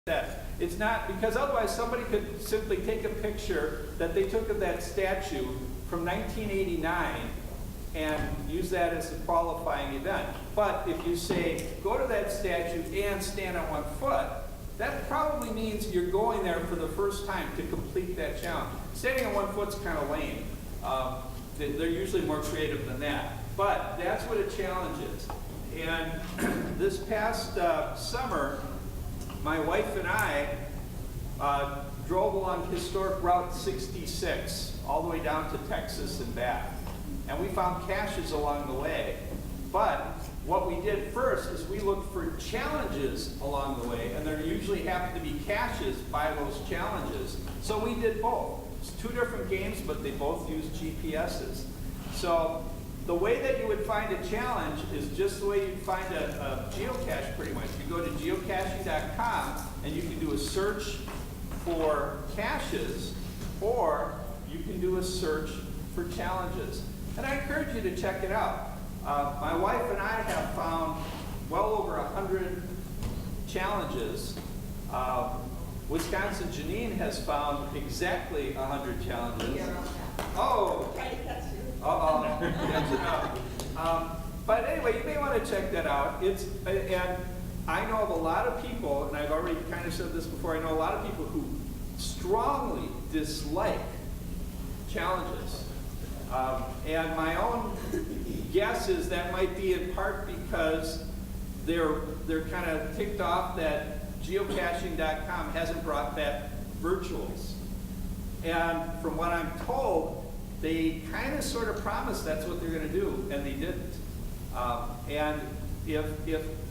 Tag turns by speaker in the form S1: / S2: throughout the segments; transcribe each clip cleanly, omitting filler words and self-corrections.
S1: that. It's not, because otherwise somebody could simply take a picture that they took of that statue from 1989 and use that as a qualifying event. But if you say, go to that statue and stand on 1 foot, that probably means you're going there for the first time to complete that challenge. Standing on 1 foot's kind of lame. They're usually more creative than that. But that's what a challenge is. And this past summer, my wife and I drove along historic Route 66 all the way down to Texas and back. And we found caches along the way. But what we did first is we looked for challenges along the way, and there usually happen to be caches by those challenges. So we did both. It's 2 different games, but they both use GPSs. So the way that you would find a challenge is just the way you'd find a geocache pretty much. You go to geocaching.com and you can do a search for caches, or you can do a search for challenges. And I encourage you to check it out. My wife and I have found well over 100 challenges. Wisconsin Janine has found exactly 100 challenges. Oh! But anyway, you may want to check that out. And I know of a lot of people, and I've already kind of said this before, I know a lot of people who strongly dislike challenges. And my own guess is that might be in part because they're kind of ticked off that geocaching.com hasn't brought back virtuals. And from what I'm told, they kind of sort of promised that's what they're going to do, and they didn't. And if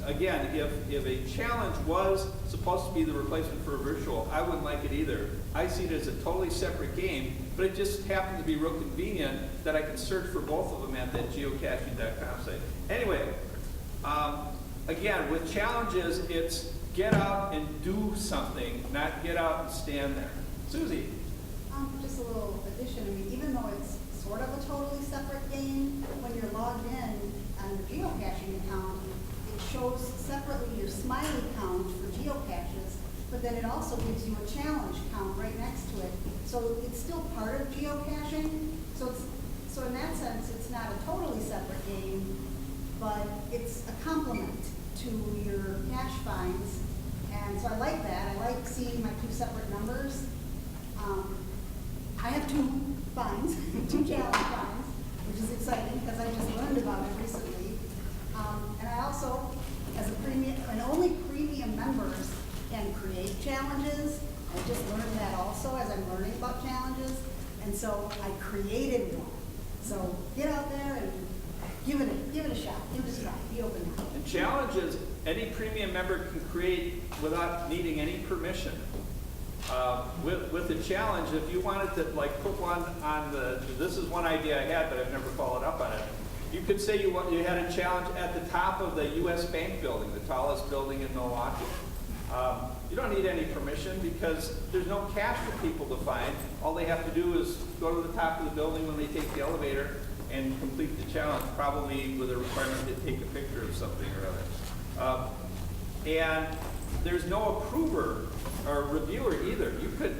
S1: a challenge was supposed to be the replacement for a virtual, I wouldn't like it either. I see it as a totally separate game, but it just happened to be real convenient that I can search for both of them at that geocaching.com site. Anyway, again, with challenges, it's get out and do something, not get out and stand there. Susie?
S2: Just a little addition. I mean, even though it's sort of a totally separate game, when you're logged in on the geocaching account, it shows separately your smiley count for geocaches, but then it also gives you a challenge count right next to it. So it's still part of geocaching. So in that sense, it's not a totally separate game, but it's a complement to your cache finds. And so I like that. I like seeing my 2 separate numbers. I have 2 finds, 2 challenge finds, which is exciting because I just learned about it recently. And I also, as a premium, and only premium members can create challenges. I just learned that also as I'm learning about challenges. And so I created one. So get out there and give it a shot, give it a try, be open now.
S1: And challenges, any premium member can create without needing any permission. With the challenge, if you wanted to like put one on this is one idea I had, but I've never followed up on it. You could say you had a challenge at the top of the U.S. Bank building, the tallest building in Milwaukee. You don't need any permission because there's no cache for people to find. All they have to do is go to the top of the building when they take the elevator and complete the challenge, probably with a requirement to take a picture of something or other. And there's no approver or reviewer either. You could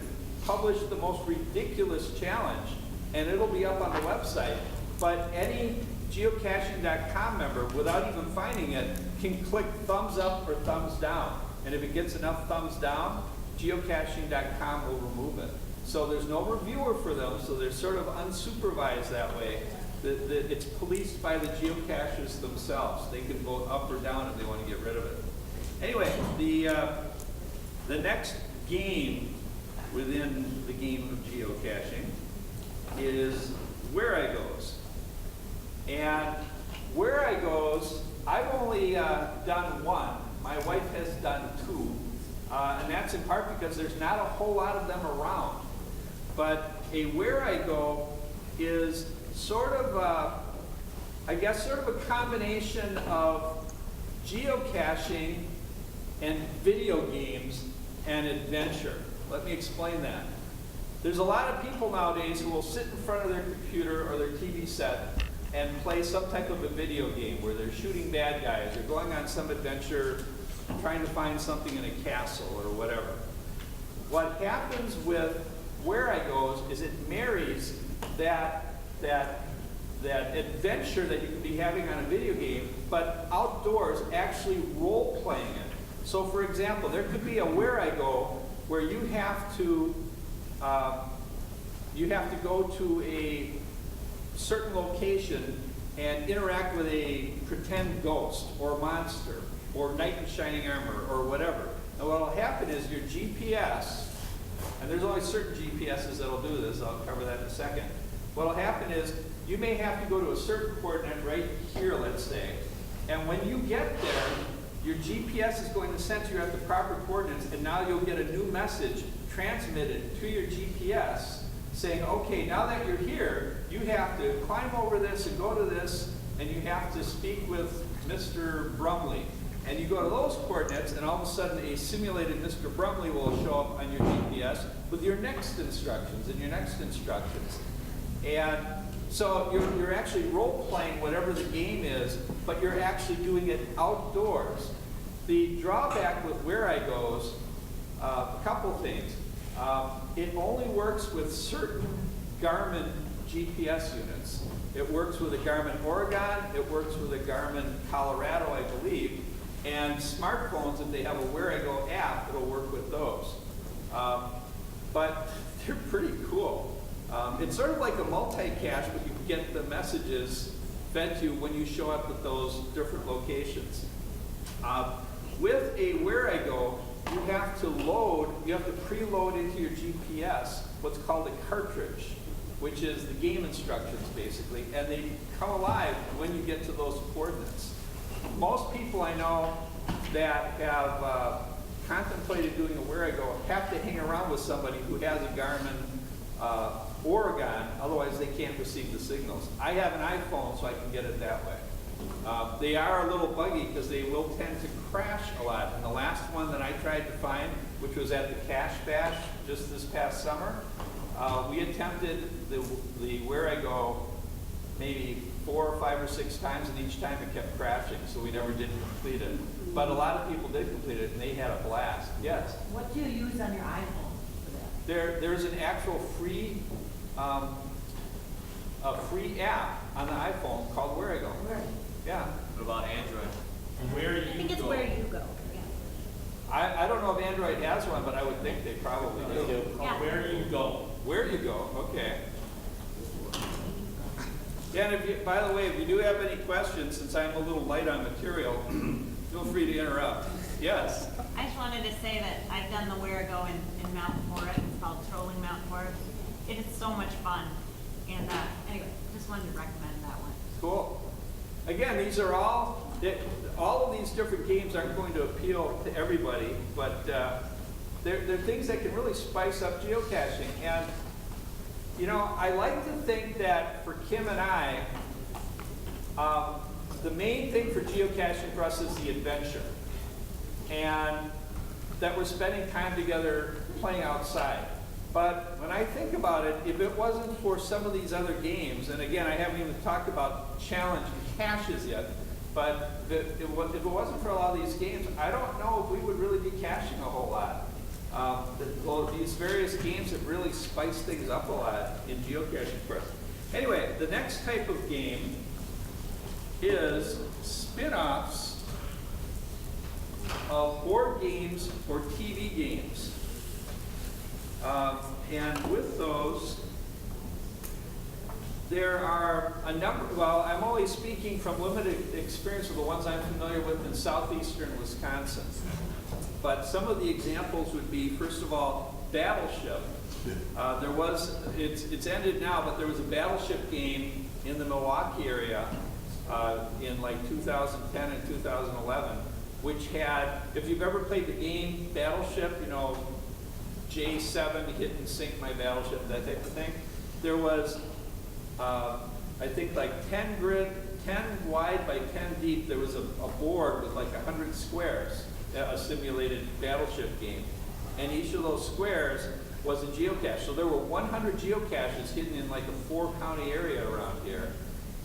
S1: publish the most ridiculous challenge and it'll be up on the website, but any geocaching.com member, without even finding it, can click thumbs up or thumbs down. And if it gets enough thumbs down, geocaching.com will remove it. So there's no reviewer for them, so they're sort of unsupervised that way. It's policed by the geocachers themselves. They can vote up or down if they want to get rid of it. Anyway, the next game within the game of geocaching is Where I Goes. And Where I Goes, I've only done 1. My wife has done 2. And that's in part because there's not a whole lot of them around. But a Where I Go is sort of a combination of geocaching and video games and adventure. Let me explain that. There's a lot of people nowadays who will sit in front of their computer or their TV set and play some type of a video game where they're shooting bad guys or going on some adventure trying to find something in a castle or whatever. What happens with Where I Goes is it marries that adventure that you could be having on a video game, but outdoors, actually role-playing it. So for example, there could be a Where I Go where you have to go to a certain location and interact with a pretend ghost or monster or knight in shining armor or whatever. And what will happen is your GPS, and there's only certain GPSs that'll do this, I'll cover that in a second. What will happen is you may have to go to a certain coordinate right here, let's say, and when you get there, your GPS is going to sense you're at the proper coordinates, and now you'll get a new message transmitted to your GPS saying, okay, now that you're here, you have to climb over this and go to this, and you have to speak with Mr. Brumley. And you go to those coordinates, and all of a sudden a simulated Mr. Brumley will show up on your GPS with your next instructions and your next instructions. And so you're actually role-playing whatever the game is, but you're actually doing it outdoors. The drawback with Where I Goes, a couple things. It only works with certain Garmin GPS units. It works with a Garmin Oregon, it works with a Garmin Colorado, I believe, and smartphones, if they have a Where I Go app, it'll work with those. But they're pretty cool. It's sort of like a multi-cache, but you get the messages fed to you when you show up at those different locations. With a Where I Go, you have to preload into your GPS what's called a cartridge, which is the game instructions basically, and they come alive when you get to those coordinates. Most people I know that have contemplated doing a Where I Go have to hang around with somebody who has a Garmin Oregon, otherwise they can't receive the signals. I have an iPhone, so I can get it that way. They are a little buggy because they will tend to crash a lot. And the last one that I tried to find, which was at the Cache Bash just this past summer, we attempted the Where I Go maybe 4 or 5 or 6 times, and each time it kept crashing, so we never did complete it. But a lot of people did complete it, and they had a blast. Yes?
S3: What do you use on your iPhone for that?
S1: There's an actual free app on the iPhone called Where I Go.
S3: Where?
S1: Yeah.
S4: What about Android?
S5: Where you
S3: I think it's
S5: go.
S3: where you go. Yeah.
S1: I don't know if Android has one, but I would think they probably do.
S3: Yeah.
S5: Where you go.
S1: Where you go, okay. Yeah, and if you, by the way, if you do have any questions, since I'm a little light on material, feel free to interrupt. Yes?
S6: I just wanted to say that I've done the Where I Go in Mount Forest. It's called Trolling Mount Forest. It is so much fun. And anyway, just wanted to recommend that one.
S1: Cool. Again, these are all of these different games aren't going to appeal to everybody, but they're things that can really spice up geocaching. And you know, I like to think that for Kim and I, the main thing for geocaching for us is the adventure. And that we're spending time together playing outside. But when I think about it, if it wasn't for some of these other games, and again, I haven't even talked about challenge and caches yet, but if it wasn't for a lot of these games, I don't know if we would really be caching a whole lot. These various games have really spiced things up a lot in geocaching for us. Anyway, the next type of game is spin-offs of board games or TV games. And with those, there are a number, well, I'm only speaking from limited experience of the ones I'm familiar with in southeastern Wisconsin. But some of the examples would be, first of all, Battleship. It's ended now, but there was a Battleship game in the Milwaukee area in like 2010 and 2011, which had, if you've ever played the game Battleship, you know, J7, hit and sink my battleship, that type of thing. There was, I think like 10 wide by 10 deep, there was a board with like 100 squares, a simulated battleship game. And each of those squares was a geocache. So there were 100 geocaches hidden in like a 4-county area around here.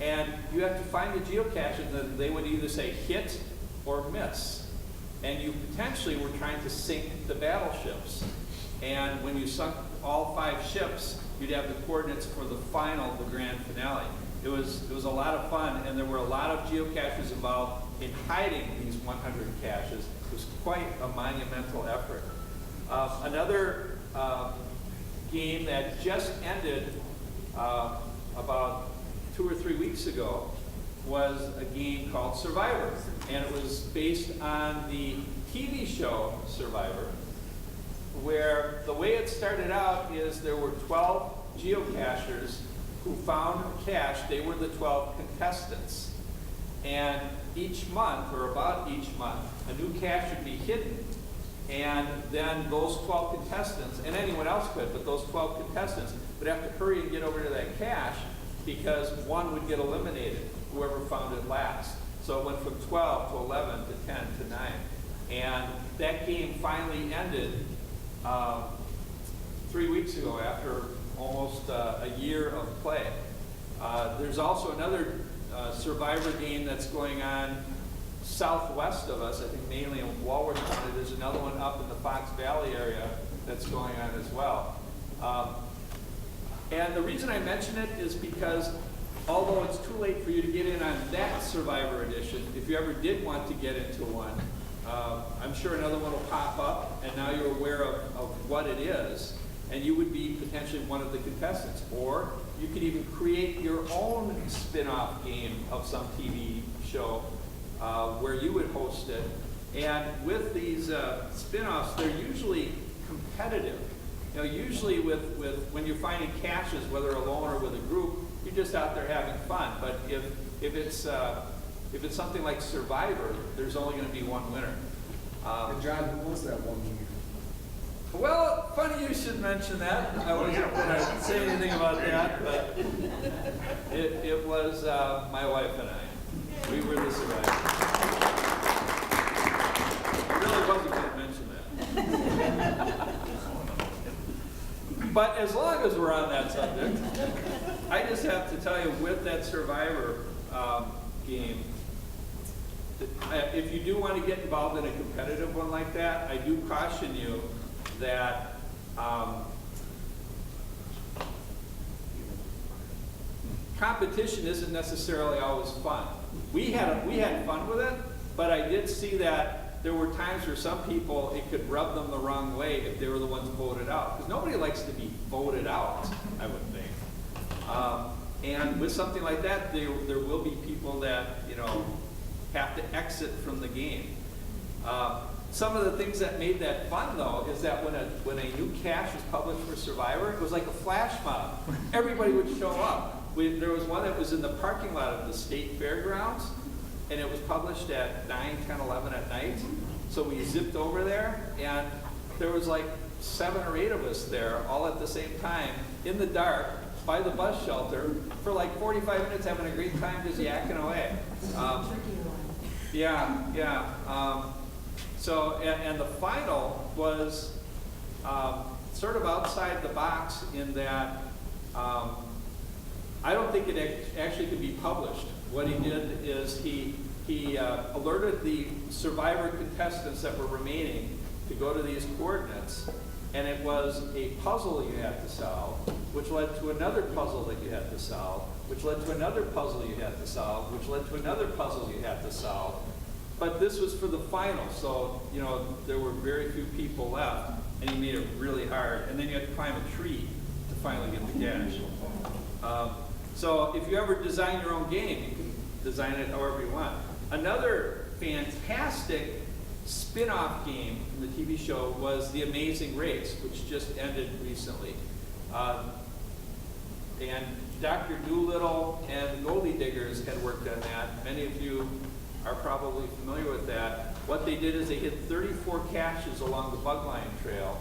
S1: And you have to find the geocache, and then they would either say hit or miss. And you potentially were trying to sink the battleships. And when you sunk all 5 ships, you'd have the coordinates for the final, the grand finale. It was a lot of fun, and there were a lot of geocachers involved in hiding these 100 caches. It was quite a monumental effort. Another game that just ended about 2 or 3 weeks ago was a game called Survivor, and it was based on the TV show Survivor, where the way it started out is there were 12 geocachers who found a cache. They were the 12 contestants. And each month, or about each month, a new cache would be hidden. And then those 12 contestants, and anyone else could, but those 12 contestants would have to hurry and get over to that cache because one would get eliminated, whoever found it last. So it went from 12 to 11 to 10 to 9. And that game finally ended 3 weeks ago after almost a year of play. There's also another Survivor game that's going on southwest of us, I think mainly in Walworth County. There's another one up in the Fox Valley area that's going on as well. And the reason I mention it is because although it's too late for you to get in on that Survivor edition, if you ever did want to get into one, I'm sure another one will pop up, and now you're aware of what it is, and you would be potentially one of the contestants. Or you could even create your own spin-off game of some TV show where you would host it. And with these spin-offs, they're usually competitive. You know, usually with when you're finding caches, whether alone or with a group, you're just out there having fun. But if it's something like Survivor, there's only going to be one winner.
S4: And John, who was that one winner?
S1: Well, funny you should mention that. I wasn't going to say anything about that, but it was my wife and I. We were the survivors. I really wasn't going to mention that. But as long as we're on that subject, I just have to tell you, with that Survivor game, if you do want to get involved in a competitive one like that, I do caution you that competition isn't necessarily always fun. We had fun with it, but I did see that there were times where some people, it could rub them the wrong way if they were the ones voted out. Because nobody likes to be voted out, I would think. And with something like that, there will be people that, you know, have to exit from the game. Some of the things that made that fun, though, is that when a new cache was published for Survivor, it was like a flash mob. Everybody would show up. There was one that was in the parking lot of the state fairgrounds, and it was published at 9, 10, 11 at night. So we zipped over there, and there was like 7 or 8 of us there, all at the same time, in the dark, by the bus shelter, for like 45 minutes, having a great time just yakking away. So, and the final was sort of outside the box in that I don't think it actually could be published. What he did is he alerted the Survivor contestants that were remaining to go to these coordinates, and it was a puzzle you had to solve, which led to another puzzle that you had to solve, which led to another puzzle you had to solve, which led to another puzzle you had to solve. But this was for the final, so you know there were very few people left, and he made it really hard. And then you had to climb a tree to finally get the cache. So if you ever design your own game, you can design it however you want. Another fantastic spin-off game from the TV show was The Amazing Race, which just ended recently. And Dr. Doolittle and Goldie Diggers had worked on that. Many of you are probably familiar with that. What they did is they hit 34 caches along the Bugline Trail,